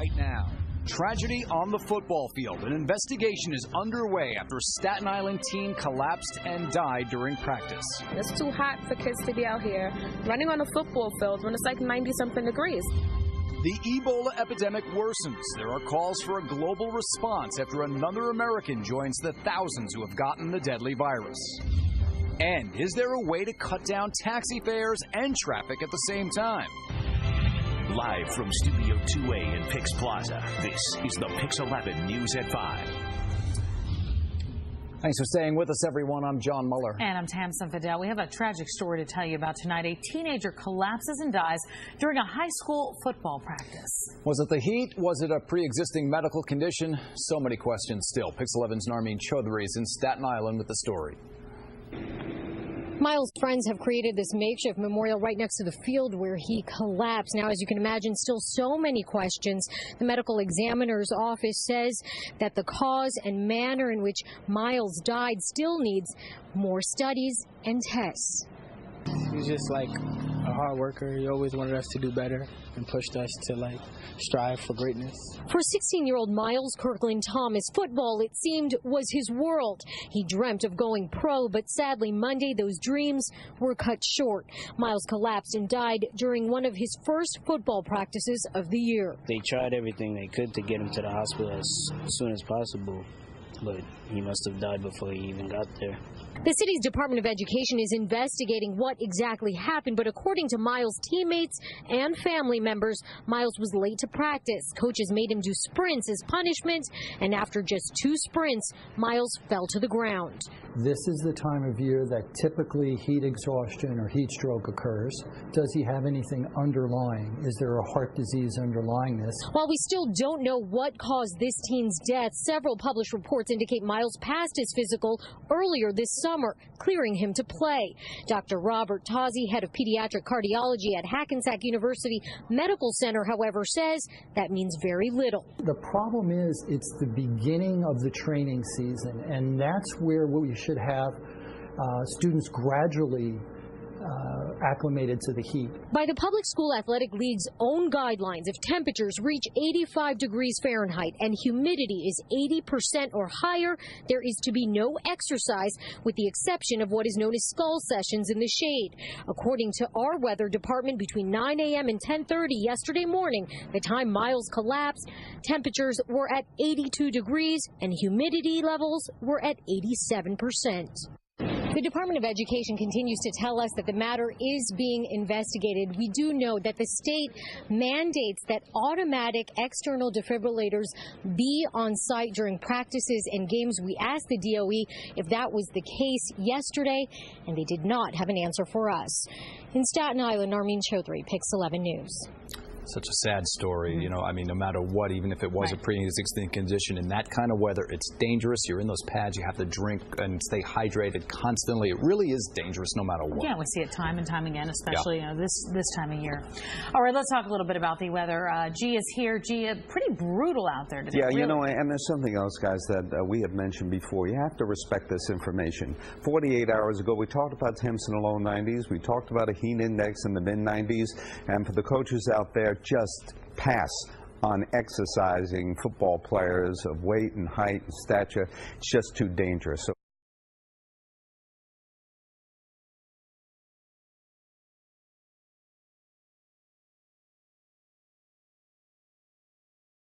right now. Tragedy on the football field. An investigation is underway after a Staten Island teen collapsed and died during practice. It's too hot for kids to be out here running on a football field when it's like 90-something degrees. The Ebola epidemic worsens. There are calls for a global response after another American joins the thousands who have gotten the deadly virus. And is there a way to cut down taxi fares and traffic at the same time? Live from Studio 2A in PIX Plaza, this is the PIX 11 News at 5. Thanks for staying with us, everyone. I'm John Muller. And I'm Tamsin Fidel. We have a tragic story to tell you about tonight. A teenager collapses and dies during a high school football practice. Was it the heat? Was it a pre-existing medical condition? So many questions still. PIX 11's Narmeen Chaudhary is in Staten Island with the story. Miles' friends have created this makeshift memorial right next to the field where he collapsed. Now, as you can imagine, still so many questions. The medical examiner's office says that the cause and manner in which Miles died still needs more studies and tests. He's just like a hard worker. He always wanted us to do better and pushed us to strive for greatness. For 16-year-old Miles Kirkland Thomas, football, it seemed, was his world. He dreamt of going pro, but sadly Monday those dreams were cut short. Miles collapsed and died during one of his first football practices of the year. They tried everything they could to get him to the hospital as soon as possible, but he must have died before he even got there. The city's Department of Education is investigating what exactly happened, but according to Miles' teammates and family members, Miles was late to practice. Coaches made him do sprints as punishment, and after just 2 sprints, Miles fell to the ground. This is the time of year that typically heat exhaustion or heat stroke occurs. Does he have anything underlying? Is there a heart disease underlying this? While we still don't know what caused this teen's death, several published reports indicate Miles passed his physical earlier this summer, clearing him to play. Dr. Robert Tozzi, head of pediatric cardiology at Hackensack University Medical Center, however, says that means very little. The problem is it's the beginning of the training season, and that's where we should have students gradually acclimated to the heat. By the Public School Athletic League's own guidelines, if temperatures reach 85 degrees Fahrenheit and humidity is 80% or higher, there is to be no exercise, with the exception of what is known as skull sessions in the shade. According to our weather department, between 9 a.m. and 10:30 yesterday morning, the time Miles collapsed, temperatures were at 82 degrees and humidity levels were at 87%. The Department of Education continues to tell us that the matter is being investigated. We do know that the state mandates that automatic external defibrillators be on site during practices and games. We asked the DOE if that was the case yesterday, and they did not have an answer for us. In Staten Island, Narmeen Chaudhary, PIX 11 News. Such a sad story, you know, I mean, no matter what, even if it was a pre-existing condition, in that kind of weather, it's dangerous. You're in those pads, you have to drink and stay hydrated constantly. It really is dangerous no matter what. Yeah, we see it time and time again, especially this time of year. All right, let's talk a little bit about the weather. G is here. G, pretty brutal out there today. Yeah, really. you know, and there's something else, guys, that we have mentioned before. You have to respect this information. 48 hours ago, we talked about temps in the low 90s. We talked about a heat index in the mid-90s. And for the coaches out there, just pass on exercising football players of weight and height and stature. It's just too dangerous. So